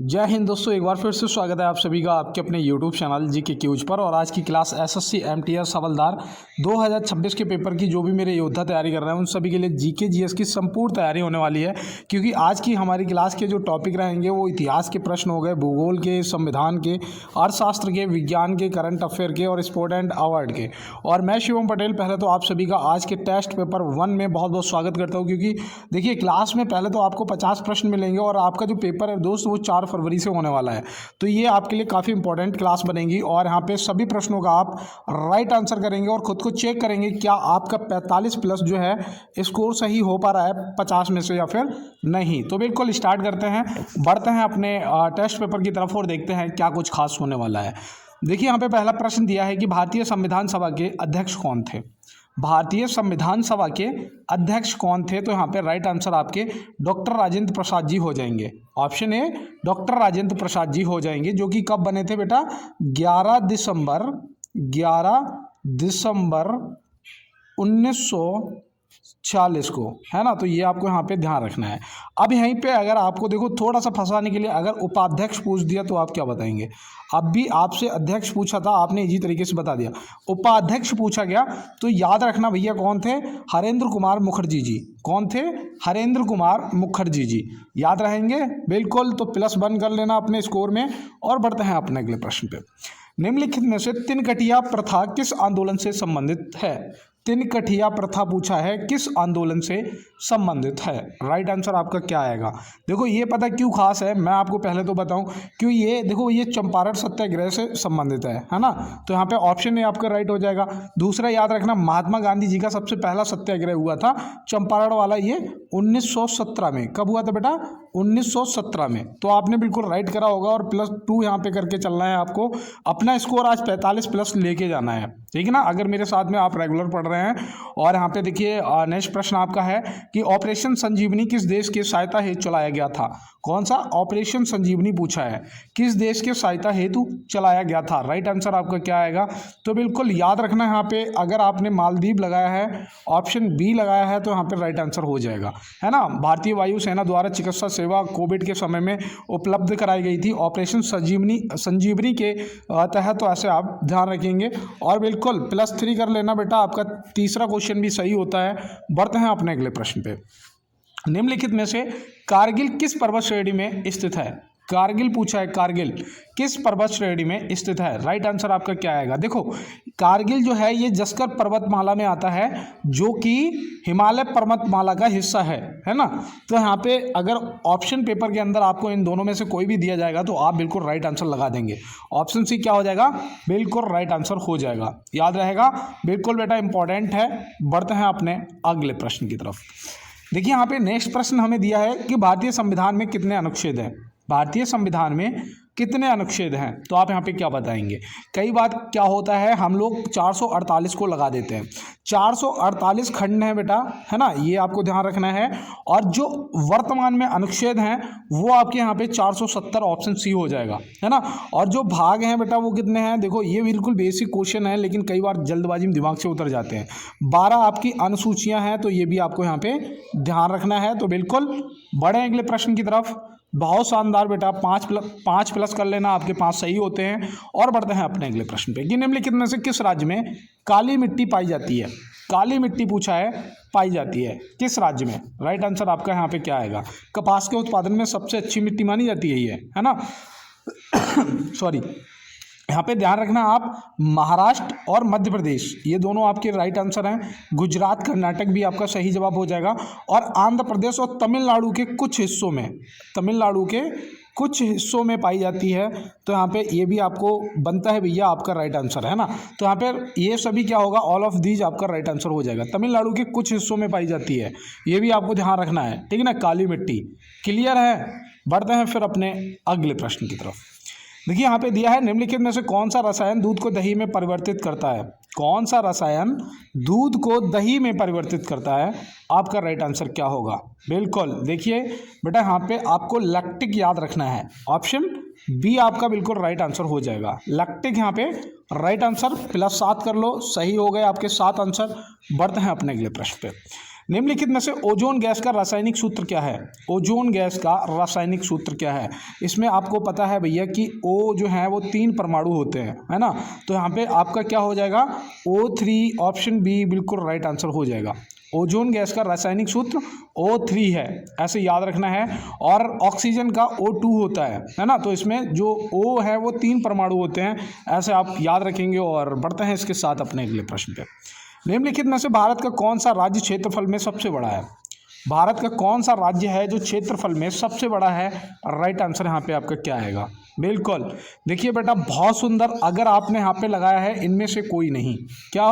जय हिंद दोस्तों, एक बार फिर से स्वागत है आप सभी का आपके अपने YouTube चैनल जीके क्यूज पर। और आज की क्लास एसएससी एमटीएस हवलदार 2026 के पेपर की जो भी मेरे योद्धा तैयारी कर रहे हैं उन सभी के लिए जीके जीएस की संपूर्ण तैयारी होने वाली है। क्योंकि आज की हमारी क्लास के जो टॉपिक रहेंगे वो इतिहास के प्रश्न हो गए, भूगोल के, संविधान के, अर्थशास्त्र के, विज्ञान के, करंट अफेयर के और स्पोर्ट एंड अवार्ड के। और मैं शिवम पटेल पहले तो आप सभी का आज के टेस्ट पेपर 1 में बहुत बहुत स्वागत करता हूँ। क्योंकि देखिए क्लास में पहले तो आपको 50 प्रश्न मिलेंगे और आपका जो पेपर है दोस्त वो 4 फरवरी से होने वाला है। तो ये आपके लिए काफ़ी इंपॉर्टेंट क्लास बनेगी और यहाँ पे सभी प्रश्नों का आप राइट आंसर करेंगे और खुद को चेक करेंगे क्या आपका 45 प्लस जो है स्कोर सही हो पा रहा है 50 में से या फिर नहीं। तो बिल्कुल स्टार्ट करते हैं, बढ़ते हैं अपने टेस्ट पेपर की तरफ और देखते हैं क्या कुछ खास होने वाला है। देखिए यहाँ पे पहला प्रश्न दिया है कि भारतीय संविधान सभा के अध्यक्ष कौन थे। भारतीय संविधान सभा के अध्यक्ष कौन थे? तो यहाँ पे राइट आंसर आपके डॉक्टर राजेंद्र प्रसाद जी हो जाएंगे। Option A doctor Rajendra Prasad ji हो जाएंगे, जो कि कब बने थे बेटा? 11 दिसंबर 1946 को, है ना। तो ये आपको यहाँ पे ध्यान रखना है। अब यहीं पे अगर आपको देखो थोड़ा सा फंसाने के लिए अगर उपाध्यक्ष पूछ दिया तो आप क्या बताएंगे? अब भी आपसे अध्यक्ष पूछा था, आपने इजी तरीके से बता दिया। उपाध्यक्ष पूछा गया तो याद रखना भैया कौन थे? हरेंद्र कुमार मुखर्जी जी। कौन थे? हरेंद्र कुमार मुखर्जी जी। याद रहेंगे बिल्कुल। तो +1 कर लेना अपने स्कोर में और बढ़ते हैं अपने अगले प्रश्न पे। निम्नलिखित में से तिनकटिया प्रथा किस आंदोलन से संबंधित है? तिनकटिया प्रथा पूछा है, किस आंदोलन से संबंधित है? राइट आंसर आपका क्या आएगा? देखो ये पता क्यों खास है, मैं आपको पहले तो बताऊं क्यों। ये देखो ये चंपारण सत्याग्रह से संबंधित है ना। तो यहाँ पे ऑप्शन ए आपका राइट हो जाएगा। दूसरा याद रखना महात्मा गांधी जी का सबसे पहला सत्याग्रह हुआ था चंपारण वाला, ये 1917 में। कब हुआ था बेटा? 1917 में। तो आपने बिल्कुल राइट करा होगा और +2 यहाँ पे करके चलना है आपको। अपना स्कोर आज 45 प्लस लेके जाना है, ठीक है ना, अगर मेरे साथ में आप रेगुलर पढ़ रहे हैं। और यहाँ पे देखिए नेक्स्ट प्रश्न आपका है कि ऑपरेशन संजीवनी किस देश के सहायता हेतु चलाया गया था? कौन सा ऑपरेशन संजीवनी पूछा है, किस देश के सहायता हेतु चलाया गया था? राइट आंसर आपका क्या आएगा? तो बिल्कुल याद रखना यहाँ पे अगर आपने मालदीव लगाया है, ऑप्शन बी लगाया है, तो यहाँ पे राइट आंसर हो जाएगा, है ना। भारतीय वायुसेना द्वारा चिकित्सा सेवा कोविड के समय में उपलब्ध कराई गई थी ऑपरेशन संजीवनी के तहत। तो ऐसे आप ध्यान रखेंगे और बिल्कुल +3 कर लेना बेटा, आपका तीसरा क्वेश्चन भी सही होता है। बढ़ते हैं अपने अगले प्रश्न पे। निम्नलिखित में से कारगिल किस पर्वत श्रेणी में स्थित है? कारगिल पूछा है, कारगिल किस पर्वत श्रेणी में स्थित है? राइट आंसर आपका क्या आएगा? देखो कारगिल जो है ये जस्कर पर्वतमाला में आता है, जो कि हिमालय पर्वतमाला का हिस्सा है ना। तो यहाँ पे अगर ऑप्शन पेपर के अंदर आपको इन दोनों में से कोई भी दिया जाएगा तो आप बिल्कुल राइट आंसर लगा देंगे। ऑप्शन सी क्या हो जाएगा? बिल्कुल राइट आंसर हो जाएगा, याद रहेगा बिल्कुल बेटा, इंपॉर्टेंट है। बढ़ते हैं अपने अगले प्रश्न की तरफ। देखिए यहाँ पे नेक्स्ट प्रश्न हमें दिया है कि भारतीय संविधान में कितने अनुच्छेद हैं? भारतीय संविधान में कितने अनुच्छेद हैं? तो आप यहाँ पे क्या बताएंगे? कई बार क्या होता है हम लोग 448 को लगा देते हैं। 448 खंड हैं बेटा, है ना, ये आपको ध्यान रखना है। और जो वर्तमान में अनुच्छेद हैं वो आपके यहाँ पे 470, ऑप्शन सी हो जाएगा, है ना। और जो भाग हैं बेटा वो कितने हैं? देखो ये बिल्कुल बेसिक क्वेश्चन है लेकिन कई बार जल्दबाजी में दिमाग से उतर जाते हैं। 12 आपकी अनुसूचियाँ हैं, तो ये भी आपको यहाँ पे ध्यान रखना है। तो बिल्कुल बढ़े अगले प्रश्न की तरफ। बहुत शानदार बेटा, 5 प्लस कर लेना, आपके 5 सही होते हैं। और बढ़ते हैं अपने अगले प्रश्न पे कि निम्नलिखित में से किस राज्य में काली मिट्टी पाई जाती है? काली मिट्टी पूछा है, पाई जाती है किस राज्य में? राइट आंसर आपका यहाँ पे क्या आएगा? कपास के उत्पादन में सबसे अच्छी मिट्टी मानी जाती है ये, है ना। सॉरी, यहाँ पे ध्यान रखना आप, महाराष्ट्र और मध्य प्रदेश ये दोनों आपके राइट आंसर हैं। गुजरात, कर्नाटक भी आपका सही जवाब हो जाएगा। और आंध्र प्रदेश और तमिलनाडु के कुछ हिस्सों में, तमिलनाडु के कुछ हिस्सों में पाई जाती है। तो यहाँ पे ये भी आपको बनता है भैया, आपका राइट आंसर, है ना। तो यहाँ पे ये सभी क्या होगा? ऑल ऑफ दीज आपका राइट आंसर हो जाएगा। तमिलनाडु के कुछ हिस्सों में पाई जाती है, ये भी आपको ध्यान रखना है, ठीक है ना। काली मिट्टी क्लियर है। बढ़ते हैं फिर अपने अगले प्रश्न की तरफ। देखिए यहाँ पे दिया है निम्नलिखित में से कौन सा रसायन दूध को दही में परिवर्तित करता है? कौन सा रसायन दूध को दही में परिवर्तित करता है? आपका राइट आंसर क्या होगा? बिल्कुल देखिए बेटा यहाँ पे आपको लैक्टिक याद रखना है। ऑप्शन बी आपका बिल्कुल राइट आंसर हो जाएगा। लैक्टिक यहाँ पे राइट आंसर, +7 कर लो, सही हो गए आपके 7 आंसर। बढ़ते हैं अपने अगले प्रश्न पे। निम्नलिखित में से ओजोन गैस का रासायनिक सूत्र क्या है? ओजोन गैस का रासायनिक सूत्र क्या है? इसमें आपको पता है भैया कि O जो है वो 3 परमाणु होते हैं, है ना। तो यहाँ पे आपका क्या हो जाएगा? O3, ऑप्शन बी बिल्कुल राइट आंसर हो जाएगा। ओजोन गैस का रासायनिक सूत्र O3 है, ऐसे याद रखना है। और ऑक्सीजन का O2 होता है ना। तो इसमें जो O है वो 3 परमाणु होते हैं, ऐसे आप याद रखेंगे। और बढ़ते हैं इसके साथ अपने अगले प्रश्न पे। निम्नलिखित में से भारत का कौन सा राज्य क्षेत्रफल में सबसे बड़ा है? भारत का कौन सा राज्य है जो क्षेत्रफल में सबसे बड़ा है? राइट आंसर यहाँ पे आपका क्या आएगा? बिल्कुल, देखिए बेटा बहुत सुंदर। अगर आपने यहाँ पे लगाया है इनमें से कोई नहीं, क्या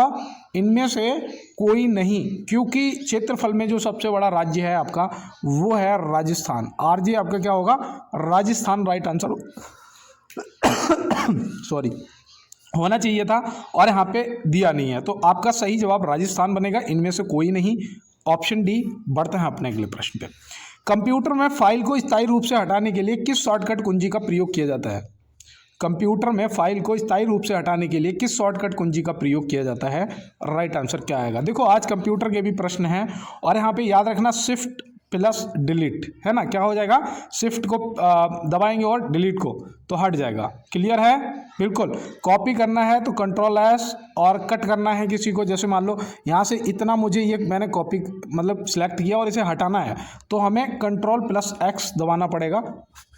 इनमें से कोई नहीं, क्योंकि क्षेत्रफल में जो सबसे बड़ा राज्य है आपका वो है राजस्थान। आरजे आपका क्या होगा? राजस्थान राइट आंसर सॉरी होना चाहिए था, और यहाँ पे दिया नहीं है, तो आपका सही जवाब राजस्थान बनेगा, इनमें से कोई नहीं, ऑप्शन डी। बढ़ते हैं अपने अगले प्रश्न पे। कंप्यूटर में फाइल को स्थायी रूप से हटाने के लिए किस शॉर्टकट कुंजी का प्रयोग किया जाता है? कंप्यूटर में फाइल को स्थायी रूप से हटाने के लिए किस शॉर्टकट कुंजी का प्रयोग किया जाता है? राइट आंसर क्या आएगा? देखो आज कंप्यूटर के भी प्रश्न हैं, और यहाँ पे याद रखना शिफ्ट प्लस डिलीट है ना। क्या हो जाएगा? शिफ्ट को दबाएंगे और डिलीट को, तो हट जाएगा। क्लियर है? बिल्कुल। कॉपी करना है तो कंट्रोल एस, और कट करना है किसी को, जैसे मान लो यहाँ से इतना मुझे ये मैंने कॉपी मतलब सिलेक्ट किया और इसे हटाना है, तो हमें कंट्रोल प्लस एक्स दबाना पड़ेगा,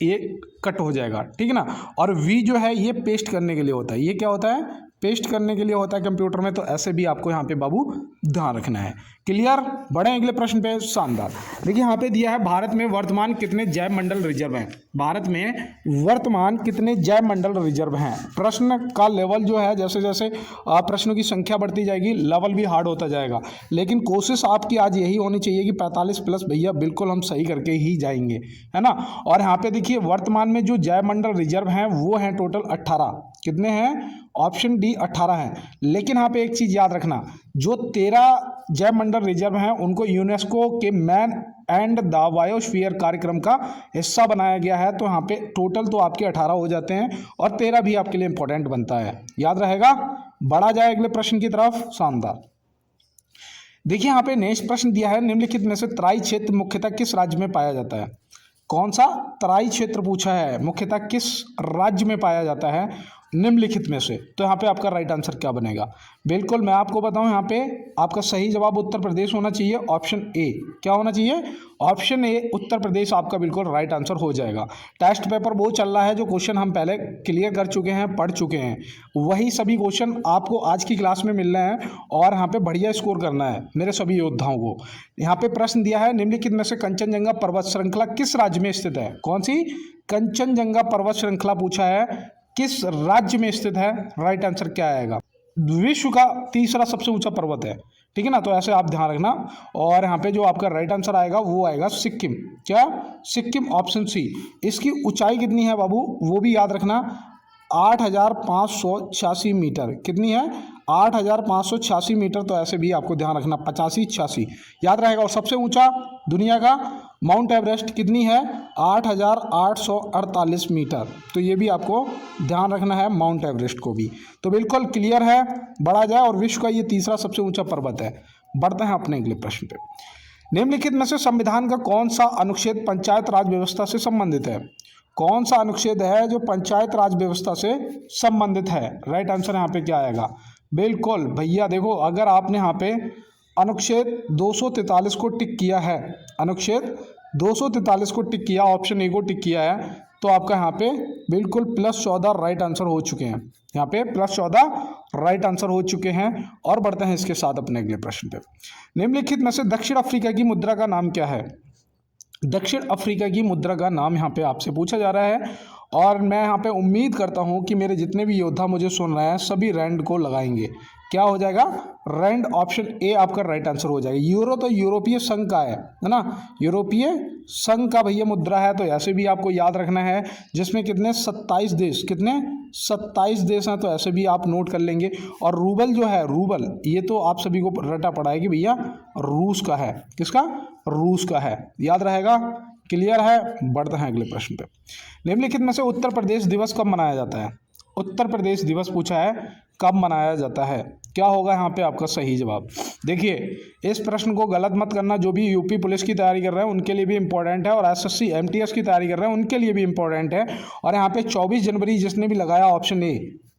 ये कट हो जाएगा, ठीक है ना। और वी जो है ये पेस्ट करने के लिए होता है। ये क्या होता है? पेस्ट करने के लिए होता है कंप्यूटर में। तो ऐसे भी आपको यहाँ पे बाबू ध्यान रखना है। क्लियर? बढ़े अगले प्रश्न पे। शानदार। देखिए यहाँ पे दिया है भारत में वर्तमान कितने जैव मंडल रिजर्व हैं? भारत में वर्तमान कितने जैव मंडल रिजर्व हैं? प्रश्न का लेवल जो है जैसे जैसे प्रश्नों की संख्या बढ़ती जाएगी लेवल भी हार्ड होता जाएगा, लेकिन कोशिश आपकी आज यही होनी चाहिए कि 45 प्लस भैया बिल्कुल हम सही करके ही जाएंगे, है ना। और यहाँ पे देखिए वर्तमान में जो जैव मंडल रिजर्व हैं वो हैं टोटल 18। कितने हैं? ऑप्शन डी 18 हैं। लेकिन यहाँ पे एक चीज़ याद रखना, जो 13 जैव मंडल रिजर्व हैं उनको यूनेस्को के मैन एंड द बायोस्फीयर कार्यक्रम का हिस्सा बनाया गया है। तो यहाँ पे टोटल तो आपके 18 हो जाते हैं, और 13 भी आपके लिए इंपॉर्टेंट बनता है, याद रहेगा। बढ़ा जाए अगले प्रश्न की तरफ। शानदार। देखिए यहाँ पे नेक्स्ट प्रश्न दिया है, निम्नलिखित में से तराई क्षेत्र मुख्यतः किस राज्य में पाया जाता है? कौन सा तराई क्षेत्र पूछा है? मुख्यतः किस राज्य में पाया जाता है निम्नलिखित में से? तो यहाँ पे आपका राइट आंसर क्या बनेगा? बिल्कुल मैं आपको बताऊं, यहाँ पे आपका सही जवाब उत्तर प्रदेश होना चाहिए, ऑप्शन ए। क्या होना चाहिए? ऑप्शन ए उत्तर प्रदेश आपका बिल्कुल राइट आंसर हो जाएगा। टेस्ट पेपर वो चल रहा है, जो क्वेश्चन हम पहले क्लियर कर चुके हैं, पढ़ चुके हैं, वही सभी क्वेश्चन आपको आज की क्लास में मिल रहे हैं, और यहाँ पे बढ़िया स्कोर करना है मेरे सभी योद्धाओं को। यहाँ पे प्रश्न दिया है, निम्नलिखित में से कंचनजंगा पर्वत श्रृंखला किस राज्य में स्थित है? कौन सी? कंचनजंगा पर्वत श्रृंखला पूछा है, किस राज्य में स्थित है? राइट आंसर क्या आएगा? विश्व का तीसरा सबसे ऊंचा पर्वत है, ठीक है ना। तो ऐसे आप ध्यान रखना। और यहाँ पे जो आपका राइट आंसर आएगा वो आएगा सिक्किम। क्या? Sikkim, option C. इसकी ऊंचाई कितनी है बाबू? वो भी याद रखना, 8,586 मीटर। कितनी है? 8,586 मीटर। तो ऐसे भी आपको ध्यान रखना, 85-86 याद रहेगा। और सबसे ऊंचा दुनिया का माउंट एवरेस्ट कितनी है? 8,848 मीटर। तो ये भी आपको ध्यान रखना है, माउंट एवरेस्ट को भी। तो बिल्कुल क्लियर है, बढ़ा जाए। और विश्व का ये तीसरा सबसे ऊंचा पर्वत है। बढ़ते हैं अपने अगले प्रश्न पे। निम्नलिखित में से संविधान का कौन सा अनुच्छेद पंचायत राज व्यवस्था से संबंधित है? कौन सा अनुच्छेद है जो पंचायत राज व्यवस्था से संबंधित है? राइट आंसर यहाँ पे क्या आएगा? बिल्कुल भैया देखो, अगर आपने यहाँ पे अनुच्छेद 243 को टिक किया है, अनुच्छेद 243 को टिक किया, ऑप्शन ए को टिक किया है, तो आपका यहाँ पे बिल्कुल +14 राइट आंसर हो चुके हैं। यहाँ पे +14 राइट आंसर हो चुके हैं। और बढ़ते हैं इसके साथ अपने अगले प्रश्न पे। निम्नलिखित में से दक्षिण अफ्रीका की मुद्रा का नाम क्या है? दक्षिण अफ्रीका की मुद्रा का नाम यहाँ पे आपसे पूछा जा रहा है, और मैं यहाँ पे उम्मीद करता हूँ कि मेरे जितने भी योद्धा मुझे सुन रहे हैं सभी रैंड को लगाएंगे। क्या हो जाएगा? रैंड, ऑप्शन ए आपका राइट आंसर हो जाएगा। यूरो तो यूरोपीय संघ का है ना, यूरोपीय संघ का भैया मुद्रा है। तो ऐसे भी आपको याद रखना है, जिसमें कितने 27 देश, कितने 27 देश हैं। तो ऐसे भी आप नोट कर लेंगे। और रूबल जो है, रूबल, ये तो आप सभी को रटा पड़ा है कि भैया रूस का है। किसका? रूस का है, याद रहेगा। क्लियर है? बढ़ते हैं अगले प्रश्न पे। निम्नलिखित में से उत्तर प्रदेश दिवस कब मनाया जाता है? उत्तर प्रदेश दिवस पूछा है, कब मनाया जाता है? क्या होगा यहाँ पे आपका सही जवाब? देखिए, इस प्रश्न को गलत मत करना। जो भी यूपी पुलिस की तैयारी कर रहे हैं उनके लिए भी इंपॉर्टेंट है, और एसएससी एमटीएस की तैयारी कर रहे हैं उनके लिए भी इंपॉर्टेंट है। और यहाँ पे 24 जनवरी जिसने भी लगाया ऑप्शन ए,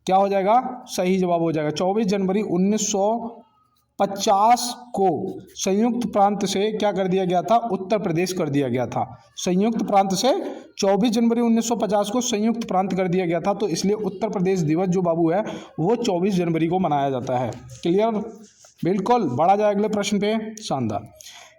क्या हो जाएगा? सही जवाब हो जाएगा। 24 जनवरी 1950 को संयुक्त प्रांत से क्या कर दिया गया था? उत्तर प्रदेश कर दिया गया था। संयुक्त प्रांत से 24 जनवरी 1950 को संयुक्त प्रांत कर दिया गया था, तो इसलिए उत्तर प्रदेश दिवस जो बाबू है वो 24 जनवरी को मनाया जाता है। क्लियर? बिल्कुल। बढ़ा जाए अगले प्रश्न पे। शानदार।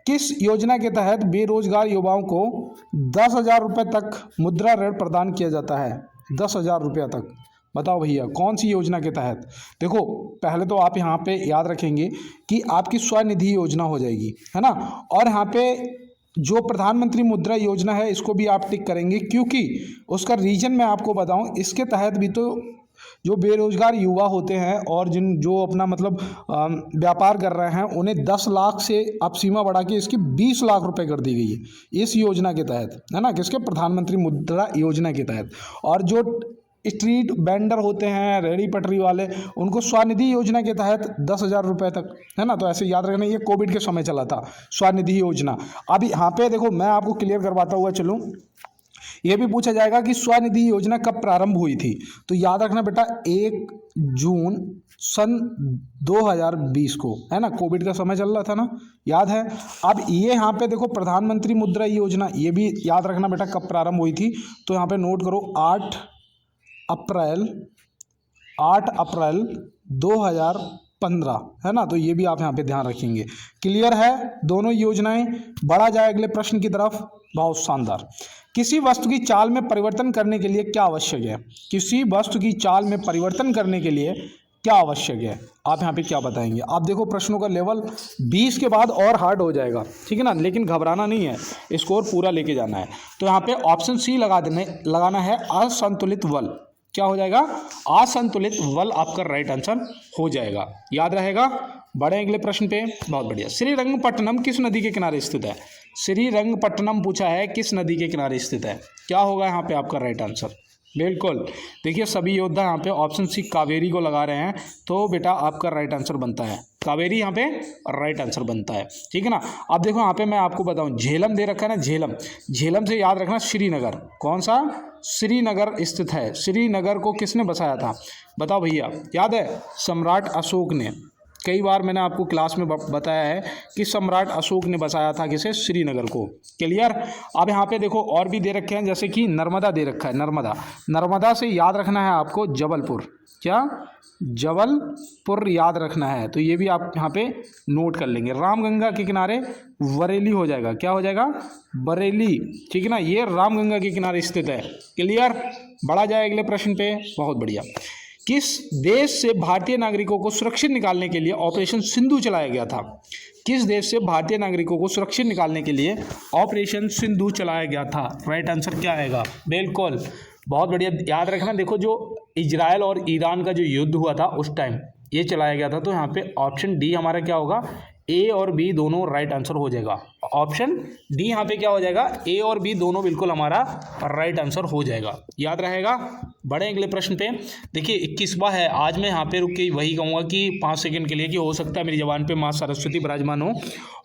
किस योजना के तहत बेरोजगार युवाओं को 10,000 रुपये तक मुद्रा ऋण प्रदान किया जाता है? 10,000 रुपया तक। बताओ भैया, कौन सी योजना के तहत? देखो, पहले तो आप यहाँ पे याद रखेंगे कि आपकी स्वनिधि योजना हो जाएगी, है ना। और यहाँ पे जो प्रधानमंत्री मुद्रा योजना है इसको भी आप टिक करेंगे, क्योंकि उसका रीजन मैं आपको बताऊं, इसके तहत भी तो जो बेरोजगार युवा होते हैं और जो अपना मतलब व्यापार कर रहे हैं उन्हें 10 लाख से अब सीमा बढ़ा के इसकी 20 लाख रुपए कर दी गई है इस योजना के तहत, है ना। किसके? प्रधानमंत्री मुद्रा योजना के तहत। और जो स्ट्रीट वेंडर होते हैं, रेहड़ी पटरी वाले, उनको स्वनिधि योजना के तहत 10,000 रुपये तक, है ना। तो ऐसे याद रखना, ये कोविड के समय चला था स्वनिधि योजना। अब यहाँ पे देखो, मैं आपको क्लियर करवाता हुआ चलूँ, ये भी पूछा जाएगा कि स्वनिधि योजना कब प्रारंभ हुई थी। तो याद रखना बेटा, 1 जून सन 2020 को, है ना। कोविड का समय चल रहा था ना, याद है। अब ये यहाँ पे देखो, प्रधानमंत्री मुद्रा योजना, ये भी याद रखना बेटा कब प्रारंभ हुई थी। तो यहाँ पे नोट करो, 8 अप्रैल 2015, है ना। तो ये भी आप यहाँ पे ध्यान रखेंगे। क्लियर है दोनों योजनाएं? बढ़ा जाए अगले प्रश्न की तरफ। बहुत शानदार। किसी वस्तु की चाल में परिवर्तन करने के लिए क्या आवश्यक है? किसी वस्तु की चाल में परिवर्तन करने के लिए क्या आवश्यक है? आप यहाँ पे क्या बताएंगे? आप देखो, प्रश्नों का लेवल 20 के बाद और हार्ड हो जाएगा, ठीक है ना। लेकिन घबराना नहीं है, स्कोर पूरा लेके जाना है। तो यहाँ पे ऑप्शन सी लगाना है, असंतुलित बल। क्या हो जाएगा? असंतुलित बल आपका राइट आंसर हो जाएगा। याद रहेगा। बढ़े अगले प्रश्न पे। बहुत बढ़िया। श्रीरंगपट्टनम किस नदी के किनारे स्थित है? श्रीरंगपट्टनम पूछा है, किस नदी के किनारे स्थित है? क्या होगा यहाँ पे आपका राइट आंसर? बिल्कुल। देखिए, सभी योद्धा यहाँ पे ऑप्शन सी कावेरी को लगा रहे हैं, तो बेटा आपका राइट आंसर बनता है कावेरी, यहाँ पे राइट आंसर बनता है, ठीक है ना। अब देखो यहाँ पे मैं आपको बताऊँ, झेलम दे रखा है ना, झेलम से याद रखना श्रीनगर। कौन सा? श्रीनगर स्थित है। श्रीनगर को किसने बसाया था? बताओ भैया, याद है? सम्राट अशोक ने। कई बार मैंने आपको क्लास में बताया है कि सम्राट अशोक ने बसाया था किसे? श्रीनगर को। क्लियर? अब यहाँ पे देखो और भी दे रखे हैं, जैसे कि नर्मदा दे रखा है। नर्मदा से याद रखना है आपको जबलपुर। क्या? जबलपुर याद रखना है। तो ये भी आप यहाँ पे नोट कर लेंगे। रामगंगा के किनारे बरेली हो जाएगा। क्या हो जाएगा? बरेली, ठीक है ना। ये रामगंगा के किनारे स्थित है। क्लियर? बढ़ा जाए अगले प्रश्न पे। बहुत बढ़िया। किस देश से भारतीय नागरिकों को सुरक्षित निकालने के लिए ऑपरेशन सिंधु चलाया गया था? किस देश से भारतीय नागरिकों को सुरक्षित निकालने के लिए ऑपरेशन सिंधु चलाया गया था? राइट आंसर क्या आएगा? बिल्कुल, बहुत बढ़िया। याद रखना, देखो जो इजराइल और ईरान का जो युद्ध हुआ था उस टाइम ये चलाया गया था। तो यहाँ पे ऑप्शन डी हमारा क्या होगा? ए और बी दोनों राइट आंसर हो जाएगा। ऑप्शन डी यहाँ पे क्या हो जाएगा? ए और बी दोनों बिल्कुल हमारा राइट आंसर हो जाएगा। याद रहेगा। बढ़े अगले प्रश्न पे। देखिए 21वां है। आज मैं यहाँ पे रुक के वही कहूँगा कि 5 सेकंड के लिए, कि हो सकता है मेरी जबान पे माँ सरस्वती विराजमान हो,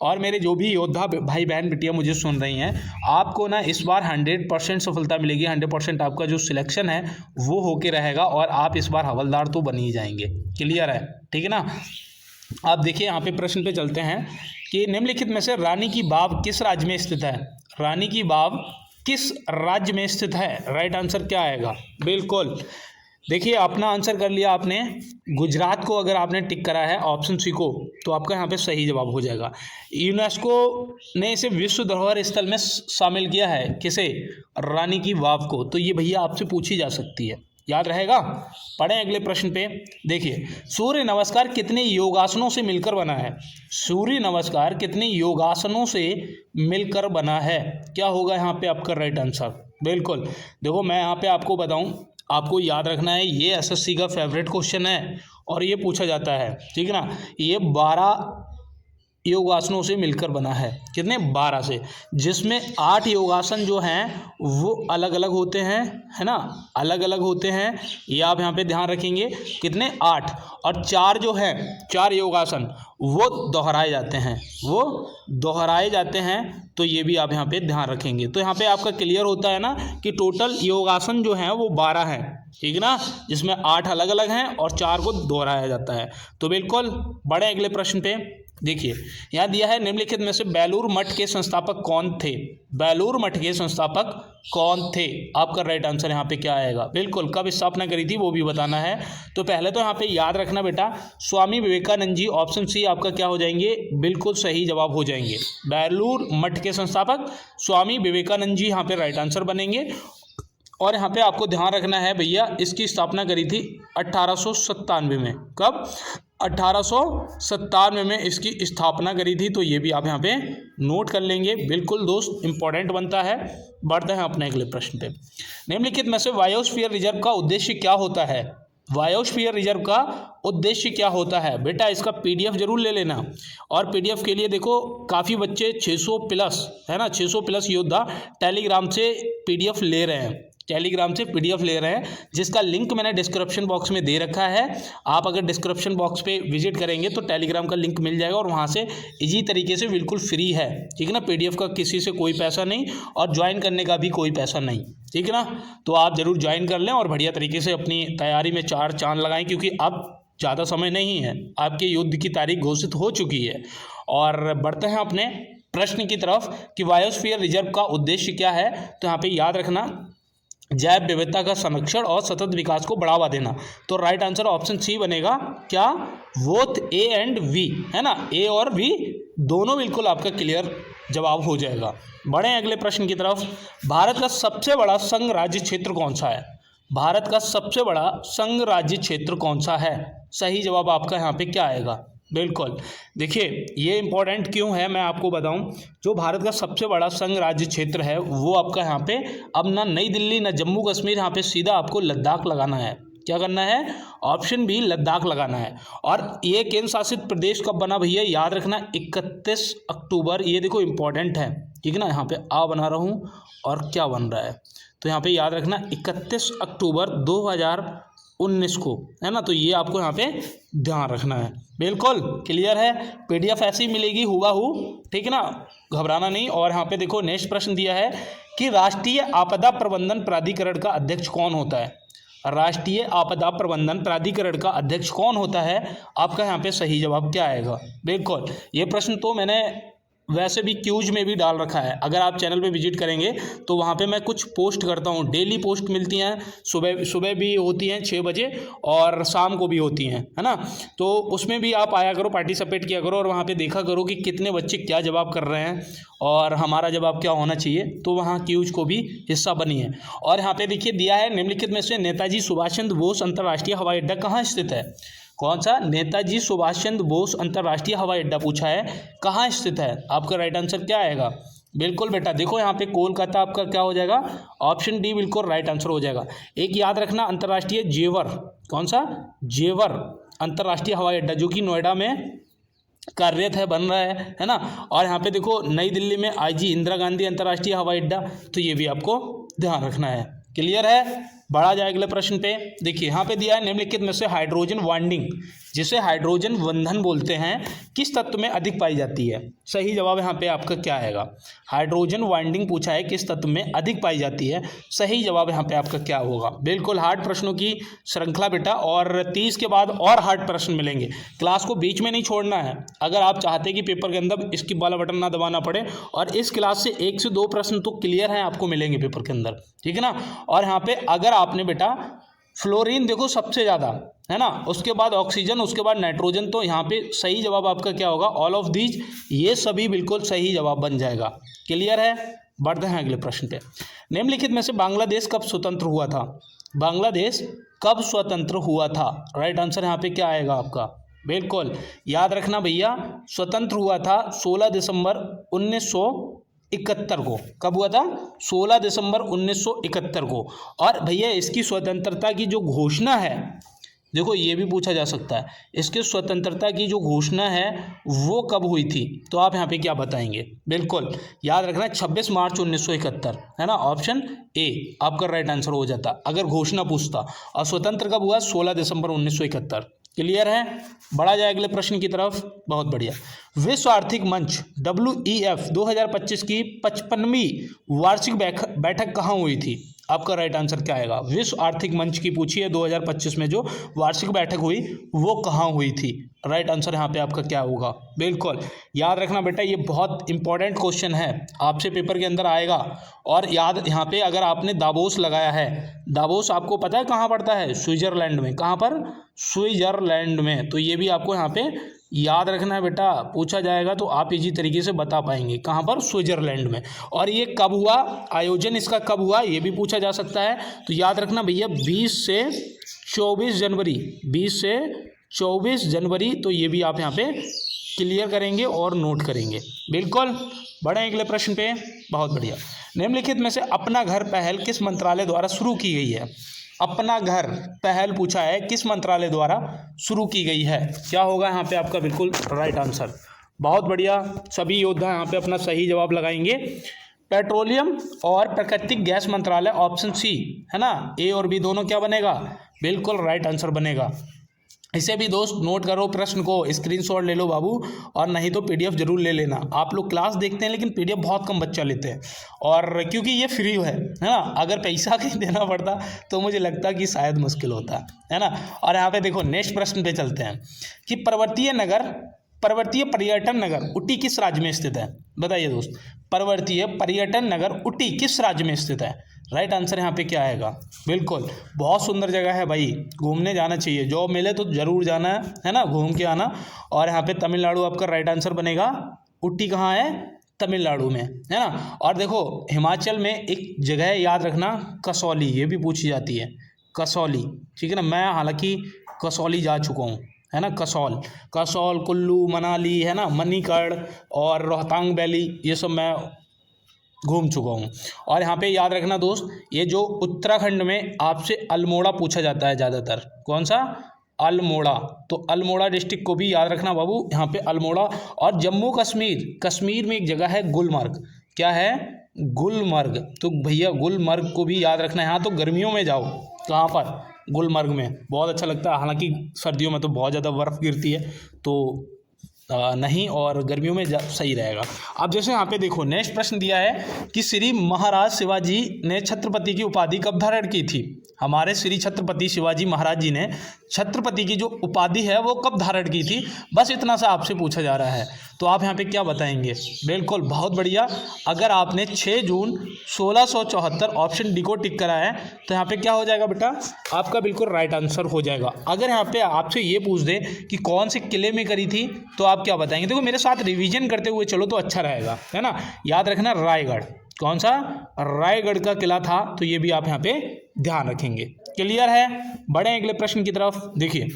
और मेरे जो भी योद्धा भाई बहन बिटिया मुझे सुन रही हैं, आपको ना इस बार 100% सफलता मिलेगी। 100% आपका जो सिलेक्शन है वो होके रहेगा, और आप इस बार हवलदार तो बन ही जाएंगे। क्लियर है? ठीक है ना। आप देखिए यहाँ पे प्रश्न पे चलते हैं कि निम्नलिखित में से रानी की बाव किस राज्य में स्थित है? रानी की बाव किस राज्य में स्थित है? राइट आंसर क्या आएगा? बिल्कुल, देखिए अपना आंसर कर लिया आपने। गुजरात को अगर आपने टिक करा है ऑप्शन सी को, तो आपका यहाँ पे सही जवाब हो जाएगा। यूनेस्को ने इसे विश्व धरोहर स्थल में शामिल किया है। किसे? रानी की वाव को। तो ये भैया आपसे पूछी जा सकती है। याद रहेगा। पढ़ें अगले प्रश्न पे। देखिए, सूर्य नमस्कार कितने योगासनों से मिलकर बना है? सूर्य नमस्कार कितने योगासनों से मिलकर बना है? क्या होगा यहाँ पे आपका राइट आंसर? बिल्कुल, देखो मैं यहाँ पे आपको बताऊँ, आपको याद रखना है, ये एसएससी का फेवरेट क्वेश्चन है और ये पूछा जाता है, ठीक है ना। ये 12 योगासनों से मिलकर बना है। कितने? 12 से, जिसमें 8 योगासन जो हैं वो अलग अलग होते हैं, है ना, अलग अलग होते हैं, ये आप यहाँ पे ध्यान रखेंगे। कितने? 8। और 4 जो है, 4 योगासन वो दोहराए जाते हैं, वो दोहराए जाते हैं, तो ये भी आप यहाँ पे ध्यान रखेंगे। तो यहाँ पे आपका क्लियर होता है ना कि टोटल योगासन जो हैं वो 12 हैं, ठीक है ना, जिसमें 8 अलग अलग हैं और 4 को दोहराया जाता है। तो बिल्कुल बड़े अगले प्रश्न पे देखिए, यहाँ दिया है निम्नलिखित में से बेलूर मठ के संस्थापक कौन थे? बेलूर मठ के संस्थापक कौन थे? आपका राइट आंसर यहाँ पे क्या आएगा? बिल्कुल, कब स्थापना करी थी वो भी बताना है। तो पहले तो यहाँ पे याद रखना बेटा, स्वामी विवेकानंद जी, ऑप्शन सी आपका क्या हो जाएंगे? बिल्कुल सही जवाब हो जाएंगे। बेलूर मठ के संस्थापक स्वामी विवेकानंद जी यहाँ पे राइट आंसर बनेंगे। और यहाँ पे आपको ध्यान रखना है भैया, इसकी स्थापना करी थी 1897 में। कब? 1897 में इसकी स्थापना करी थी। तो ये भी आप यहाँ पे नोट कर लेंगे। बिल्कुल दोस्त, इंपॉर्टेंट बनता है। बढ़ते हैं अपने अगले प्रश्न पे। निम्नलिखित में से बायोस्फीयर रिजर्व का उद्देश्य क्या होता है? बायोस्फीयर रिजर्व का उद्देश्य क्या होता है? बेटा इसका पीडीएफ जरूर ले लेना। और पीडीएफ के लिए देखो, काफ़ी बच्चे 600 प्लस, है ना, 600 प्लस योद्धा टेलीग्राम से पीडीएफ ले रहे हैं, टेलीग्राम से पीडीएफ ले रहे हैं, जिसका लिंक मैंने डिस्क्रिप्शन बॉक्स में दे रखा है। आप अगर डिस्क्रिप्शन बॉक्स पे विजिट करेंगे तो टेलीग्राम का लिंक मिल जाएगा, और वहाँ से इजी तरीके से बिल्कुल फ्री है, ठीक है ना, पीडीएफ का किसी से कोई पैसा नहीं, और ज्वाइन करने का भी कोई पैसा नहीं, ठीक है ना। तो आप ज़रूर ज्वाइन कर लें और बढ़िया तरीके से अपनी तैयारी में 4 चांद लगाएं, क्योंकि अब ज़्यादा समय नहीं है, आपके युद्ध की तारीख घोषित हो चुकी है। और बढ़ते हैं अपने प्रश्न की तरफ कि बायोस्फीयर रिजर्व का उद्देश्य क्या है। तो यहाँ पे याद रखना, जैव विविधता का संरक्षण और सतत विकास को बढ़ावा देना। तो राइट आंसर ऑप्शन सी बनेगा। क्या? बोथ ए एंड वी, है ना, ए और वी दोनों बिल्कुल आपका क्लियर जवाब हो जाएगा। बढ़े अगले प्रश्न की तरफ। भारत का सबसे बड़ा संघ राज्य क्षेत्र कौन सा है? भारत का सबसे बड़ा संघ राज्य क्षेत्र कौन सा है? सही जवाब आपका यहाँ पे क्या आएगा? बिल्कुल, देखिए ये इंपॉर्टेंट क्यों है मैं आपको बताऊं। जो भारत का सबसे बड़ा संघ राज्य क्षेत्र है वो आपका यहाँ पे अब ना नई दिल्ली ना जम्मू कश्मीर, यहाँ पे सीधा आपको लद्दाख लगाना है। क्या करना है? ऑप्शन बी, लद्दाख लगाना है। और ये केंद्र शासित प्रदेश कब बना भैया? याद रखना 31 अक्टूबर। ये देखो इंपॉर्टेंट है, ठीक है ना, यहाँ पे आ बना रहा हूँ और क्या बन रहा है, तो यहाँ पे याद रखना 31 अक्टूबर 2019 को, है ना। तो ये आपको यहाँ पे ध्यान रखना है। बिल्कुल क्लियर है। पीडीएफ ऐसी मिलेगी हुबहू, ठीक है ना, घबराना नहीं। और यहाँ पे देखो नेक्स्ट प्रश्न दिया है कि राष्ट्रीय आपदा प्रबंधन प्राधिकरण का अध्यक्ष कौन होता है? राष्ट्रीय आपदा प्रबंधन प्राधिकरण का अध्यक्ष कौन होता है? आपका यहाँ पे सही जवाब क्या आएगा? बिल्कुल, ये प्रश्न तो मैंने वैसे भी क्यूज में भी डाल रखा है। अगर आप चैनल पे विजिट करेंगे तो वहाँ पे मैं कुछ पोस्ट करता हूँ, डेली पोस्ट मिलती हैं, सुबह भी होती हैं 6 बजे और शाम को भी होती हैं, है ना। तो उसमें भी आप आया करो, पार्टिसिपेट किया करो और वहाँ पे देखा करो कि कितने बच्चे क्या जवाब कर रहे हैं और हमारा जवाब क्या होना चाहिए। तो वहाँ क्यूज को भी हिस्सा बनी है। और यहाँ पे देखिए दिया है निम्नलिखित में से नेताजी सुभाष चंद्र बोस अंतर्राष्ट्रीय हवाई अड्डा कहाँ स्थित है? कौन सा? नेताजी सुभाष चंद्र बोस अंतर्राष्ट्रीय हवाई अड्डा पूछा है, कहाँ स्थित है? आपका राइट आंसर क्या आएगा? बिल्कुल बेटा, देखो यहाँ पे कोलकाता आपका क्या हो जाएगा? ऑप्शन डी बिल्कुल राइट आंसर हो जाएगा। एक याद रखना, अंतर्राष्ट्रीय जेवर, कौन सा? जेवर अंतर्राष्ट्रीय हवाई अड्डा, जो कि नोएडा में कार्यरत है, बन रहा है ना। और यहाँ पे देखो नई दिल्ली में आईजी इंदिरा गांधी अंतर्राष्ट्रीय हवाई अड्डा, तो ये भी आपको ध्यान रखना है। क्लियर है? बढ़ा जाए अगले प्रश्न पे। देखिए यहाँ पे दिया है निम्नलिखित में से हाइड्रोजन बॉन्डिंग, जिसे हाइड्रोजन बंधन बोलते हैं, किस तत्व में अधिक पाई जाती है? सही जवाब यहाँ पे आपका क्या आएगा? हाइड्रोजन बॉन्डिंग पूछा है, किस तत्व में अधिक पाई जाती है? सही जवाब यहाँ पे आपका क्या होगा? बिल्कुल हार्ड प्रश्नों की श्रृंखला बेटा, और 30 के बाद और हार्ड प्रश्न मिलेंगे। क्लास को बीच में नहीं छोड़ना है। अगर आप चाहते कि पेपर के अंदर स्किप वाला बटन ना दबाना पड़े, और इस क्लास से 1 से 2 प्रश्न तो क्लियर हैं आपको मिलेंगे पेपर के अंदर, ठीक है ना। और यहाँ पे अगर आपने बेटा फ्लोरीन देखो सबसे ज़्यादा, है ना, उसके बाद ऑक्सीजन, उसके बाद नाइट्रोजन, तो यहाँ पे सही जवाब आपका क्या होगा? ऑल ऑफ दीज, ये सभी बिल्कुल सही जवाब बन जाएगा। क्लियर है? बढ़ते हैं अगले प्रश्न पे। निम्नलिखित में से बांग्लादेश कब स्वतंत्र हुआ था? बांग्लादेश कब स्वतंत्र हुआ था? राइट आंसर यहाँ पे क्या आएगा आपका? बिल्कुल याद रखना भैया, स्वतंत्र हुआ था 16 दिसंबर 1971 को। कब हुआ था? 16 दिसंबर 1971 को। और भैया इसकी स्वतंत्रता की जो घोषणा है, देखो ये भी पूछा जा सकता है, इसके स्वतंत्रता की जो घोषणा है वो कब हुई थी, तो आप यहाँ पे क्या बताएंगे। बिल्कुल याद रखना 26 मार्च 1971 है ना, ऑप्शन ए आपका राइट आंसर हो जाता अगर घोषणा पूछता। और स्वतंत्र कब हुआ, 16 दिसंबर 1971। क्लियर है, बढ़ा जाए अगले प्रश्न की तरफ। बहुत बढ़िया। विश्व आर्थिक मंच WEF 2025 की 55वीं वार्षिक बैठक कहाँ हुई थी, आपका राइट आंसर क्या आएगा। विश्व आर्थिक मंच की पूछी है 2025 में जो वार्षिक बैठक हुई वो कहाँ हुई थी, राइट आंसर यहाँ पे आपका क्या होगा। बिल्कुल याद रखना बेटा, ये बहुत इंपॉर्टेंट क्वेश्चन है, आपसे पेपर के अंदर आएगा। और याद यहाँ पे अगर आपने दावोस लगाया है, दावोस आपको पता है कहाँ पड़ता है, स्विट्जरलैंड में। कहाँ पर, स्विट्जरलैंड में। तो ये भी आपको यहाँ पे याद रखना है बेटा, पूछा जाएगा तो आप इसी तरीके से बता पाएंगे कहाँ पर, स्विट्जरलैंड में। और ये कब हुआ, आयोजन इसका कब हुआ ये भी पूछा जा सकता है। तो याद रखना भैया 20 से 24 जनवरी, 20 से 24 जनवरी। तो ये भी आप यहाँ पे क्लियर करेंगे और नोट करेंगे। बिल्कुल, बढ़े अगले प्रश्न पे। बहुत बढ़िया। निम्नलिखित में से अपना घर पहल किस मंत्रालय द्वारा शुरू की गई है। अपना घर पहल पूछा है, किस मंत्रालय द्वारा शुरू की गई है, क्या होगा यहाँ पे आपका बिल्कुल राइट आंसर। बहुत बढ़िया, सभी योद्धा यहाँ पे अपना सही जवाब लगाएंगे। पेट्रोलियम और प्राकृतिक गैस मंत्रालय, ऑप्शन सी है ना, ए और बी दोनों क्या बनेगा, बिल्कुल राइट आंसर बनेगा। इसे भी दोस्त नोट करो, प्रश्न को स्क्रीनशॉट ले लो बाबू, और नहीं तो PDF जरूर ले लेना। आप लोग क्लास देखते हैं लेकिन PDF बहुत कम बच्चा लेते हैं, और क्योंकि ये फ्री है ना, अगर पैसा कहीं देना पड़ता तो मुझे लगता कि शायद मुश्किल होता है ना। और यहाँ पे देखो नेक्स्ट प्रश्न पे चलते हैं कि पर्वतीय पर्यटन नगर ऊटी किस राज्य में स्थित है। बताइए दोस्त, पर्वतीय पर्यटन नगर ऊटी किस राज्य में स्थित है, राइट आंसर यहाँ पे क्या आएगा। बिल्कुल बहुत सुंदर जगह है भाई, घूमने जाना चाहिए, जॉब मिले तो ज़रूर जाना है ना, घूम के आना। और यहाँ पे तमिलनाडु आपका राइट आंसर बनेगा। ऊटी कहाँ है, तमिलनाडु में है ना। और देखो हिमाचल में एक जगह है, याद रखना, कसौली, ये भी पूछी जाती है, कसौली, ठीक है ना। मैं हालांकि कसौली जा चुका हूँ है ना, कसौल, कुल्लू मनाली है ना, मणिकर्ण और रोहतांग वैली, ये सब मैं घूम चुका हूँ। और यहाँ पे याद रखना दोस्त, ये जो उत्तराखंड में आपसे अल्मोड़ा पूछा जाता है ज़्यादातर, कौन सा, अल्मोड़ा। तो अल्मोड़ा डिस्ट्रिक्ट को भी याद रखना बाबू, यहाँ पे अल्मोड़ा। और जम्मू कश्मीर में एक जगह है गुलमर्ग, क्या है, गुलमर्ग। तो भैया गुलमर्ग को भी याद रखना है। यहाँ तो गर्मियों में जाओ, कहाँ पर, गुलमर्ग में, बहुत अच्छा लगता है। हालांकि सर्दियों में तो बहुत ज़्यादा बर्फ़ गिरती है तो नहीं, और गर्मियों में सही रहेगा। अब जैसे यहाँ पे देखो नेक्स्ट प्रश्न दिया है कि श्री महाराज शिवाजी ने छत्रपति की उपाधि कब धारण की थी। हमारे श्री छत्रपति शिवाजी महाराज जी ने छत्रपति की जो उपाधि है वो कब धारण की थी, बस इतना सा आपसे पूछा जा रहा है। तो आप यहाँ पे क्या बताएंगे। बिल्कुल बहुत बढ़िया, अगर आपने 6 जून 1674 ऑप्शन डी को टिक करा है तो यहाँ पे क्या हो जाएगा बेटा, आपका बिल्कुल राइट आंसर हो जाएगा। अगर यहाँ पे आपसे ये पूछ दे कि कौन से किले में करी थी तो आप क्या बताएंगे। देखो मेरे साथ रिवीजन करते हुए चलो तो अच्छा रहेगा, है ना। याद रखना रायगढ़, कौन सा, रायगढ़ का किला था, तो ये भी आप यहाँ पे ध्यान रखेंगे। क्लियर है, बढ़े अगले प्रश्न की तरफ। देखिए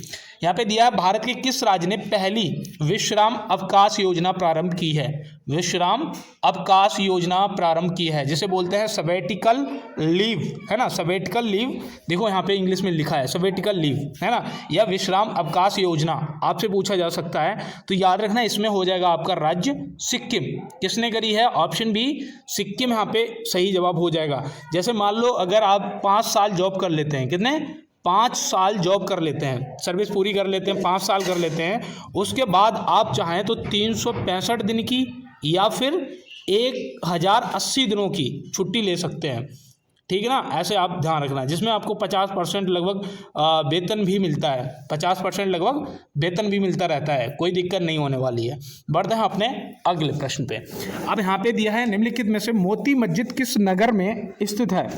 यहाँ पे दिया है, भारत के किस राज्य ने पहली विश्राम अवकाश योजना प्रारंभ की है। विश्राम अवकाश योजना प्रारंभ की है, जिसे बोलते हैं सबेटिकल लीव, है ना, सबेटिकल लीव। देखो यहाँ पे इंग्लिश में लिखा है सबेटिकल लीव, है ना, या विश्राम अवकाश योजना आपसे पूछा जा सकता है। तो याद रखना इसमें हो जाएगा आपका राज्य सिक्किम। किसने करी है, ऑप्शन बी सिक्किम यहाँ पे सही जवाब हो जाएगा। जैसे मान लो अगर आप 5 साल जॉब कर लेते हैं, कितने, 5 साल जॉब कर लेते हैं, सर्विस पूरी कर लेते हैं, 5 साल कर लेते हैं, उसके बाद आप चाहें तो 365 दिन की या फिर 1080 दिनों की छुट्टी ले सकते हैं, ठीक है ना। ऐसे आप ध्यान रखना, जिसमें आपको 50% लगभग वेतन भी मिलता है, 50% लगभग वेतन भी मिलता रहता है, कोई दिक्कत नहीं होने वाली है। बढ़ते हैं अपने अगले प्रश्न पे। अब यहाँ पे दिया है, निम्नलिखित में से मोती मस्जिद किस नगर में स्थित है।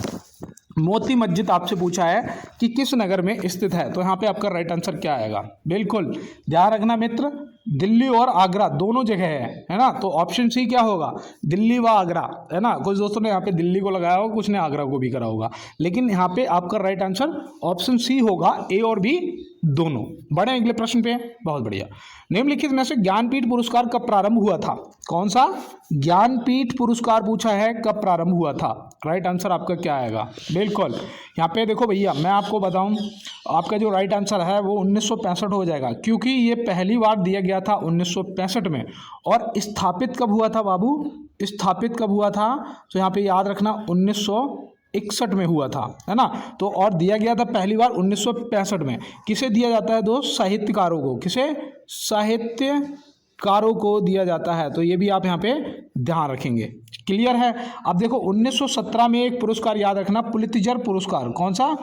मोती मस्जिद आपसे पूछा है कि किस नगर में स्थित है, तो यहाँ पे आपका राइट आंसर क्या आएगा। बिल्कुल ध्यान रखना मित्र, दिल्ली और आगरा दोनों जगह है ना, तो ऑप्शन सी क्या होगा, दिल्ली व आगरा, है ना। कुछ दोस्तों ने यहाँ पे दिल्ली को लगाया होगा, कुछ ने आगरा को भी करा होगा, लेकिन यहाँ पे आपका राइट आंसर ऑप्शन सी होगा, ए और बी दोनों। बढ़े अगले प्रश्न पे, बहुत बढ़िया। निम्नलिखित में से ज्ञानपीठ पुरस्कार कब प्रारंभ हुआ था? कौन सा ज्ञानपीठ पुरस्कार पूछा है, कब प्रारंभ हुआ था? राइट आंसर आपका क्या आएगा? बिल्कुल यहाँ पे देखो भैया, मैं आपको बताऊं, आपका जो राइट आंसर है वो 1965 हो जाएगा, क्योंकि ये पहली बार दिया गया था 1965 में। और स्थापित कब हुआ था बाबू? स्थापित कब हुआ था? तो यहाँ पे याद रखना 1961 में हुआ था, है ना। तो और दिया गया था पहली बार 1965 में। किसे दिया जाता है दोस्त? साहित्यकारों को। किसे? साहित्यकारों को दिया जाता है। तो ये भी आप यहाँ पे ध्यान रखेंगे। क्लियर है? अब देखो 1917 में एक पुरस्कार याद रखना, पुलित्जर पुरस्कार। कौन सा?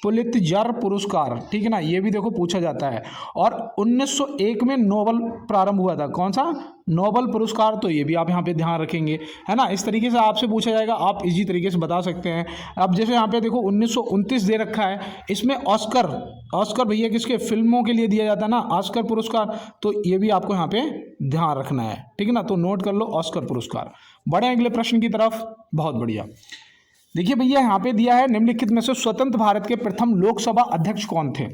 पुलित्जर पुरस्कार, ठीक है ना, ये भी देखो पूछा जाता है। और 1901 में नोबल प्रारंभ हुआ था। कौन सा? नोबल पुरस्कार। तो ये भी आप यहाँ पे ध्यान रखेंगे, है ना। इस तरीके से आपसे पूछा जाएगा, आप इजी तरीके से बता सकते हैं। अब जैसे यहाँ पे देखो 1929 दे रखा है, इसमें ऑस्कर भैया किसके? फिल्मों के लिए दिया जाता है ना, ऑस्कर पुरस्कार। तो ये भी आपको यहाँ पे ध्यान रखना है, ठीक है ना। तो नोट कर लो ऑस्कर पुरस्कार। बढ़े अगले प्रश्न की तरफ, बहुत बढ़िया। देखिए भैया यहाँ पे दिया है, निम्नलिखित में से स्वतंत्र भारत के प्रथम लोकसभा अध्यक्ष कौन थे?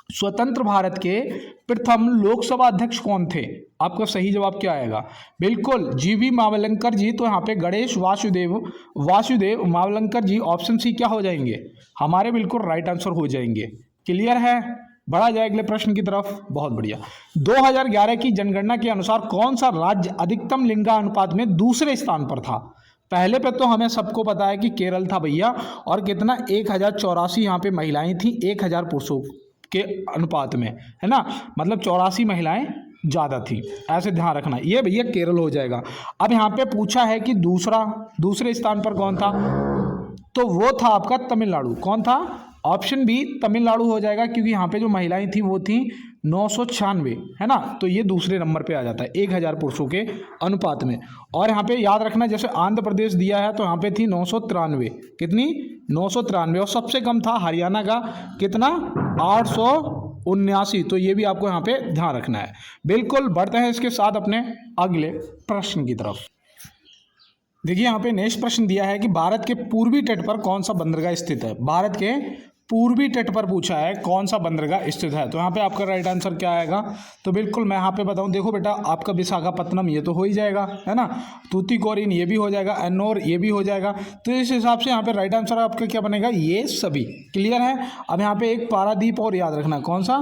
स्वतंत्र भारत के प्रथम लोकसभा अध्यक्ष कौन थे? आपका सही जवाब क्या आएगा? बिल्कुल जीवी मावलंकर जी। तो यहाँ पे गणेश वासुदेव मावलंकर जी, ऑप्शन सी क्या हो जाएंगे हमारे? बिल्कुल राइट आंसर हो जाएंगे। क्लियर है? बढ़ा जाए अगले प्रश्न की तरफ, बहुत बढ़िया। 2011 की जनगणना के अनुसार कौन सा राज्य अधिकतम लिंगानुपात में दूसरे स्थान पर था? पहले पे तो हमें सबको पता है कि केरल था भैया, और कितना 1084 यहाँ पे महिलाएं थी 1000 पुरुषों के अनुपात में, है ना। मतलब 84 महिलाएं ज़्यादा थी, ऐसे ध्यान रखना। ये भैया केरल हो जाएगा। अब यहाँ पे पूछा है कि दूसरे स्थान पर कौन था, तो वो था आपका तमिलनाडु। कौन था? ऑप्शन बी तमिलनाडु हो जाएगा, क्योंकि यहाँ पे जो महिलाएं थी वो थी 996, है ना। तो ये दूसरे नंबर पे आ जाता है 1000 पुरुषों के अनुपात में। और यहाँ पे याद रखना, जैसे आंध्र प्रदेश दिया है तो यहाँ पे थी 993। कितनी? 993। और सबसे कम था हरियाणा का, कितना? 879। तो ये भी आपको यहाँ पे ध्यान रखना है। बिल्कुल बढ़ते हैं इसके साथ अपने अगले प्रश्न की तरफ। देखिए यहाँ पे नेक्स्ट प्रश्न दिया है कि भारत के पूर्वी तट पर कौन सा बंदरगाह स्थित है? भारत के पूर्वी तट पर पूछा है कौन सा बंदरगाह स्थित है। तो यहाँ पे आपका राइट आंसर क्या आएगा? तो बिल्कुल मैं यहाँ पे बताऊँ, देखो बेटा, आपका विशाखापत्तनम ये तो हो ही जाएगा, है ना। तूतीकोरिन ये भी हो जाएगा, एन्नोर ये भी हो जाएगा। तो इस हिसाब से यहाँ पे राइट आंसर आपका क्या बनेगा? ये सभी। क्लियर है? अब यहाँ पे एक पारादीप और याद रखना, कौन सा?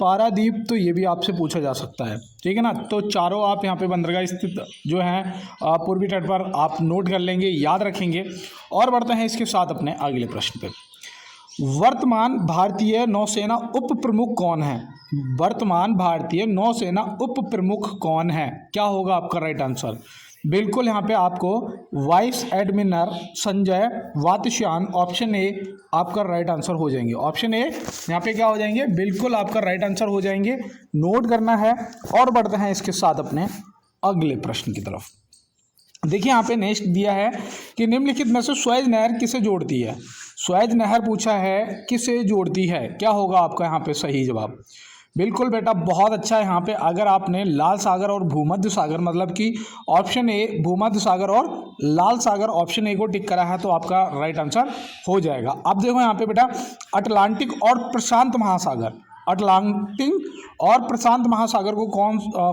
पारादीप। तो ये भी आपसे पूछा जा सकता है, ठीक है ना। तो चारों आप यहाँ पे बंदरगाह स्थित जो हैं पूर्वी तट पर आप नोट कर लेंगे, याद रखेंगे। और बढ़ते हैं इसके साथ अपने अगले प्रश्न पे। वर्तमान भारतीय नौसेना उप प्रमुख कौन है? वर्तमान भारतीय नौसेना उप प्रमुख कौन है? क्या होगा आपका राइट आंसर? बिल्कुल यहाँ पे आपको vice admiral Sanjay Vatsyayan, option A आपका राइट आंसर हो जाएंगे। ऑप्शन ए यहाँ पे क्या हो जाएंगे? बिल्कुल आपका राइट आंसर हो जाएंगे, नोट करना है। और बढ़ते हैं इसके साथ अपने अगले प्रश्न की तरफ। देखिए यहाँ पे नेक्स्ट दिया है कि निम्नलिखित में से स्वेज नहर किसे जोड़ती है? स्वेज नहर पूछा है, किसे जोड़ती है? क्या होगा आपका यहाँ पे सही जवाब? बिल्कुल बेटा, बहुत अच्छा है। यहाँ पे अगर आपने लाल सागर और भूमध्य सागर, मतलब कि ऑप्शन ए भूमध्य सागर और लाल सागर, ऑप्शन ए को टिक करा है, तो आपका राइट आंसर हो जाएगा। अब देखो यहाँ पे बेटा, अटलांटिक और प्रशांत महासागर, अटलांटिक और प्रशांत महासागर को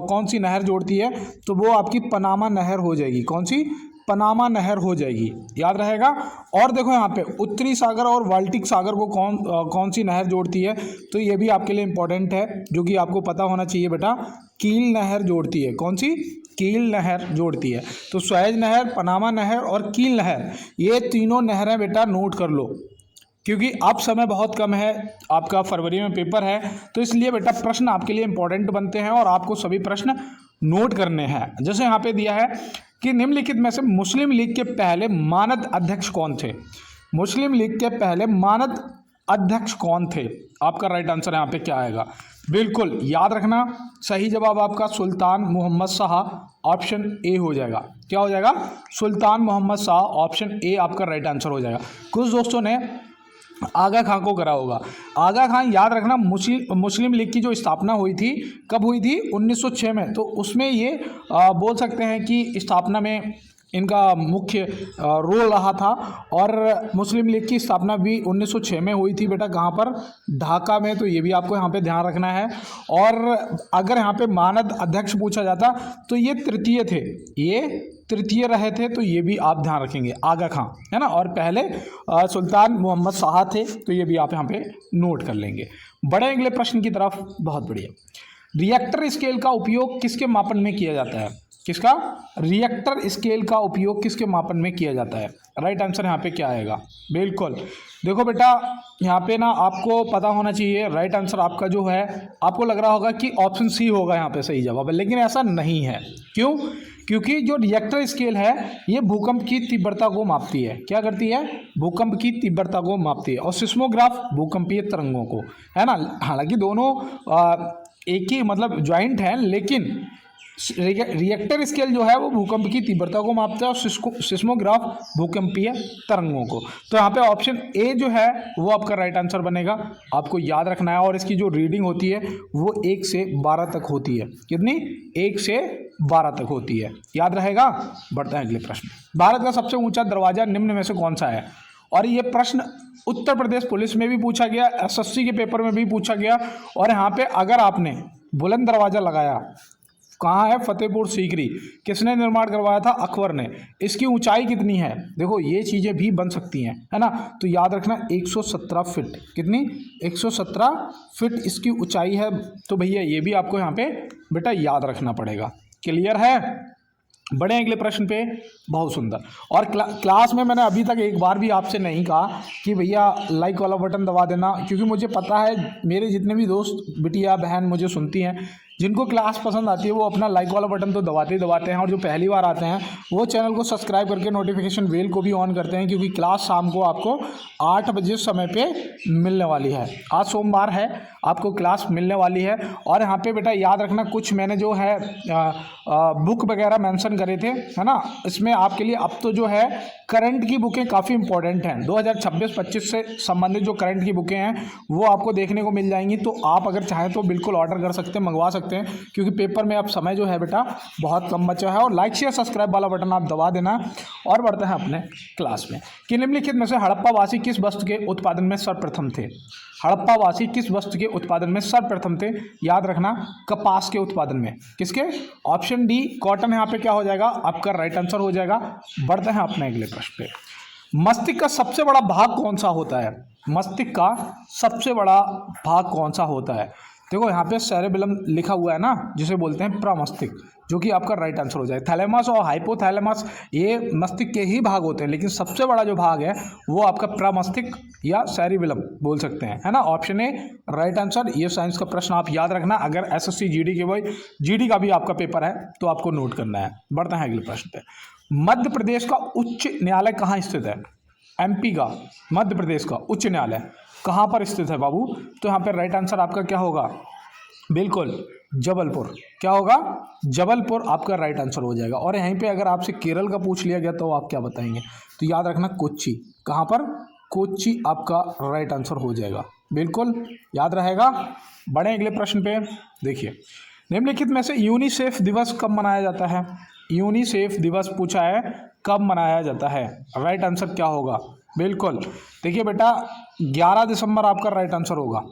कौन सी नहर जोड़ती है? तो वो आपकी पनामा नहर हो जाएगी। कौन सी? पनामा नहर हो जाएगी, याद रहेगा। और देखो यहाँ पे उत्तरी सागर और बाल्टिक सागर को कौन सी नहर जोड़ती है? तो ये भी आपके लिए इंपॉर्टेंट है, जो कि आपको पता होना चाहिए बेटा। कील नहर जोड़ती है। कौन सी? कील नहर जोड़ती है। तो स्वेज नहर, पनामा नहर और कील नहर, ये तीनों नहरें बेटा नोट कर लो, क्योंकि अब समय बहुत कम है, आपका फरवरी में पेपर है, तो इसलिए बेटा प्रश्न आपके लिए इंपॉर्टेंट बनते हैं और आपको सभी प्रश्न नोट करने हैं। जैसे यहाँ पे दिया है कि निम्नलिखित में से मुस्लिम लीग के पहले मानद अध्यक्ष कौन थे? मुस्लिम लीग के पहले मानद अध्यक्ष कौन थे? आपका राइट आंसर यहाँ पे क्या आएगा? बिल्कुल याद रखना, सही जवाब आपका सुल्तान मोहम्मद शाह, ऑप्शन ए हो जाएगा। क्या हो जाएगा? सुल्तान मोहम्मद शाह, ऑप्शन ए आपका राइट आंसर हो जाएगा। कुछ दोस्तों ने आगा खां को करा होगा। आगा खान याद रखना मुस्लिम लीग की जो स्थापना हुई थी, कब हुई थी? 1906 में। तो उसमें ये बोल सकते हैं कि स्थापना में इनका मुख्य रोल रहा था। और मुस्लिम लीग की स्थापना भी 1906 में हुई थी बेटा, कहाँ पर? ढाका में। तो ये भी आपको यहाँ पे ध्यान रखना है। और अगर यहाँ पे मानद अध्यक्ष पूछा जाता तो ये तृतीय थे, ये तृतीय रहे थे, तो ये भी आप ध्यान रखेंगे, आगा खां, है ना। और पहले सुल्तान मोहम्मद शाह थे, तो ये भी आप यहाँ पे नोट कर लेंगे। बड़े अगले प्रश्न की तरफ। बहुत बढ़िया। रिएक्टर स्केल का उपयोग किसके मापन में किया जाता है? किसका? रिएक्टर स्केल का उपयोग किसके मापन में किया जाता है? राइट आंसर यहाँ पे क्या आएगा? बिल्कुल देखो बेटा, यहाँ पे ना आपको पता होना चाहिए। राइट आंसर आपका जो है, आपको लग रहा होगा कि ऑप्शन सी होगा यहाँ पे सही जवाब है, लेकिन ऐसा नहीं है। क्यों? क्योंकि जो रिएक्टर स्केल है ये भूकंप की तीव्रता को मापती है। क्या करती है? भूकंप की तीव्रता को मापती है। और सिस्मोग्राफ भूकंपीय तरंगों को, है ना। हालांकि दोनों एक ही मतलब ज्वाइंट हैं, लेकिन रिएक्टर स्केल जो है वो भूकंप की तीव्रता को मापता है और सिस्मोग्राफ भूकंपीय तरंगों को। तो यहाँ पे ऑप्शन ए जो है वो आपका राइट आंसर बनेगा। आपको याद रखना है। और इसकी जो रीडिंग होती है वो 1 से 12 तक होती है। कितनी? 1 से 12 तक होती है। याद रहेगा। बढ़ते हैं अगले प्रश्न। भारत का सबसे ऊंचा दरवाजा निम्न में से कौन सा है? और ये प्रश्न उत्तर प्रदेश पुलिस में भी पूछा गया, एसएससी के पेपर में भी पूछा गया। और यहाँ पे अगर आपने बुलंद दरवाजा लगाया, कहाँ है? फतेहपुर सीकरी। किसने निर्माण करवाया था? अकबर ने। इसकी ऊंचाई कितनी है? देखो ये चीज़ें भी बन सकती हैं, है ना। तो याद रखना 117 फीट। कितनी? 117 फीट इसकी ऊंचाई है। तो भैया ये भी आपको यहाँ पे बेटा याद रखना पड़ेगा। क्लियर है? बड़े अगले प्रश्न पे। बहुत सुंदर। और क्लास में मैंने अभी तक एक बार भी आपसे नहीं कहा कि भैया लाइक वाला बटन दबा देना, क्योंकि मुझे पता है मेरे जितने भी दोस्त बिटिया बहन मुझे सुनती हैं, जिनको क्लास पसंद आती है वो अपना लाइक वाला बटन तो दबाते ही दबाते हैं। और जो पहली बार आते हैं वो चैनल को सब्सक्राइब करके नोटिफिकेशन बेल को भी ऑन करते हैं, क्योंकि क्लास शाम को आपको 8 बजे समय पे मिलने वाली है। आज सोमवार है, आपको क्लास मिलने वाली है। और यहाँ पे बेटा याद रखना, कुछ मैंने जो है बुक वगैरह मेंशन करे थे, है ना। इसमें आपके लिए अब तो जो है करंट की बुकें काफ़ी इंपॉर्टेंट हैं। 2026-25 से संबंधित जो करंट की बुकें हैं वो आपको देखने को मिल जाएंगी। तो आप अगर चाहें तो बिल्कुल ऑर्डर कर सकते हैं, मंगवा सकते हैं, क्योंकि पेपर में अब समय जो है बेटा बहुत कम बचा है। और लाइक शेयर सब्सक्राइब वाला बटन आप दबा देना। और बढ़ते हैं अपने क्लास में कि निम्नलिखित में से हड़प्पावासी किस वस्तु के उत्पादन में सर्वप्रथम थे? हड़प्पावासी किस वस्तु के उत्पादन में सर्वप्रथम थे? याद रखना, कपास के उत्पादन में। किसके? ऑप्शन डी कॉटन यहाँ पे क्या हो जाएगा? आपका राइट आंसर हो जाएगा। बढ़ते हैं अपने अगले प्रश्न पे। मस्तिष्क का सबसे बड़ा भाग कौन सा होता है? मस्तिष्क का सबसे बड़ा भाग कौन सा होता है? देखो यहाँ पे सेरेबेलम लिखा हुआ है ना, जिसे बोलते हैं प्रमस्तिष्क, जो कि आपका राइट आंसर हो जाए। थैलेमस और हाइपोथैलेमस ये मस्तिष्क के ही भाग होते हैं, लेकिन सबसे बड़ा जो भाग है वो आपका प्रमस्तिष्क या सेरेबेलम बोल सकते हैं, है ना। Option A right answer. ये साइंस का प्रश्न आप याद रखना। अगर एसएससी जीडी के भाई जीडी का भी आपका पेपर है तो आपको नोट करना है। बढ़ते हैं अगले प्रश्न पे। मध्य प्रदेश का उच्च न्यायालय कहाँ स्थित है? एमपी का मध्य प्रदेश का उच्च न्यायालय कहाँ पर स्थित है बाबू? तो यहाँ पर राइट आंसर आपका क्या होगा? बिल्कुल जबलपुर। क्या होगा? जबलपुर आपका राइट आंसर हो जाएगा। और यहीं पे अगर आपसे केरल का पूछ लिया गया तो आप क्या बताएंगे? तो याद रखना कोच्चि। कहाँ पर? कोच्चि आपका राइट आंसर हो जाएगा। बिल्कुल याद रहेगा। बड़े अगले प्रश्न पे देखिए, निम्नलिखित में से यूनिसेफ दिवस कब मनाया जाता है? यूनिसेफ दिवस पूछा है, कब मनाया जाता है? राइट आंसर क्या होगा? बिल्कुल देखिए बेटा 11 दिसंबर आपका राइट आंसर होगा।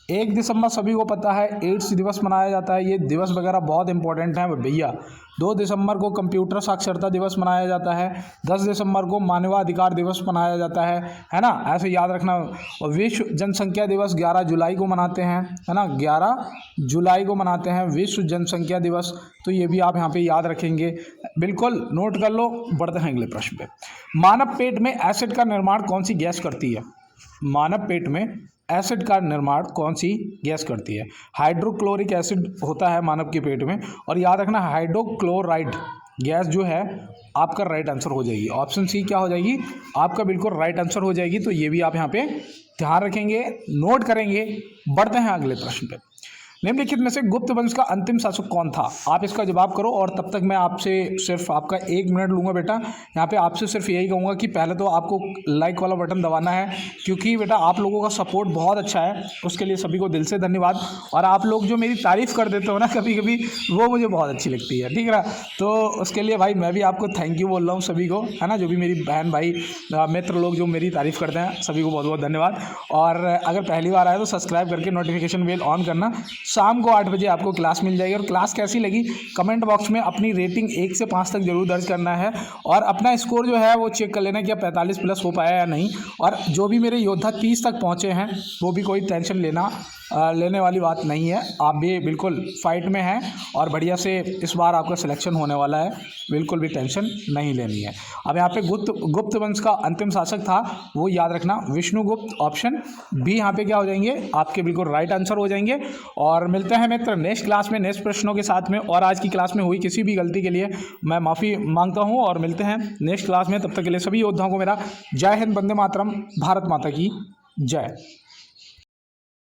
1 दिसंबर सभी को पता है एड्स दिवस मनाया जाता है। ये दिवस वगैरह बहुत इंपॉर्टेंट है भैया। 2 दिसंबर को कंप्यूटर साक्षरता दिवस मनाया जाता है। 10 दिसंबर को मानवाधिकार दिवस मनाया जाता है ना। ऐसे याद रखना। विश्व जनसंख्या दिवस 11 जुलाई को मनाते हैं, है ना। 11 जुलाई को मनाते हैं विश्व जनसंख्या दिवस। तो ये भी आप यहाँ पे याद रखेंगे, बिल्कुल नोट कर लो। बढ़ते हैं अगले प्रश्न पे। मानव पेट में एसिड का निर्माण कौन सी गैस करती है? मानव पेट में एसिड का निर्माण कौन सी गैस करती है? हाइड्रोक्लोरिक एसिड होता है मानव के पेट में। और याद रखना हाइड्रोक्लोराइड गैस जो है आपका राइट आंसर हो जाएगी। ऑप्शन सी क्या हो जाएगी? आपका बिल्कुल राइट आंसर हो जाएगी। तो ये भी आप यहाँ पे ध्यान रखेंगे, नोट करेंगे। बढ़ते हैं अगले प्रश्न पे। निम्नलिखित में से गुप्त वंश का अंतिम शासक कौन था? आप इसका जवाब करो और तब तक मैं आपसे सिर्फ आपका 1 मिनट लूँगा बेटा। यहाँ पे आपसे सिर्फ यही कहूँगा कि पहले तो आपको लाइक वाला बटन दबाना है, क्योंकि बेटा आप लोगों का सपोर्ट बहुत अच्छा है, उसके लिए सभी को दिल से धन्यवाद। और आप लोग जो मेरी तारीफ़ कर देते हो ना कभी कभी, वो मुझे बहुत अच्छी लगती है, ठीक है ना। तो उसके लिए भाई मैं भी आपको थैंक यू बोल रहा हूँ सभी को, है ना, जो भी मेरी बहन भाई मित्र लोग जो मेरी तारीफ़ करते हैं, सभी को बहुत बहुत धन्यवाद। और अगर पहली बार आए तो सब्सक्राइब करके नोटिफिकेशन बेल ऑन करना। शाम को 8 बजे आपको क्लास मिल जाएगी। और क्लास कैसी लगी कमेंट बॉक्स में अपनी रेटिंग 1 से 5 तक जरूर दर्ज करना है, और अपना स्कोर जो है वो चेक कर लेना कि आप 45 प्लस हो पाया या नहीं। और जो भी मेरे योद्धा 30 तक पहुँचे हैं वो भी कोई टेंशन लेने वाली बात नहीं है, आप भी बिल्कुल फाइट में हैं और बढ़िया से इस बार आपका सिलेक्शन होने वाला है, बिल्कुल भी टेंशन नहीं लेनी है। अब यहाँ पे गुप्त वंश का अंतिम शासक था, वो याद रखना विष्णुगुप्त। ऑप्शन बी यहाँ पे क्या हो जाएंगे आपके, बिल्कुल राइट आंसर हो जाएंगे। और मिलते हैं मित्र नेक्स्ट क्लास में नेक्स्ट प्रश्नों के साथ में। और आज की क्लास में हुई किसी भी गलती के लिए मैं माफ़ी मांगता हूँ, और मिलते हैं नेक्स्ट क्लास में। तब तक के लिए सभी योद्धाओं को मेरा जय हिंद, वंदे मातरम, भारत माता की जय।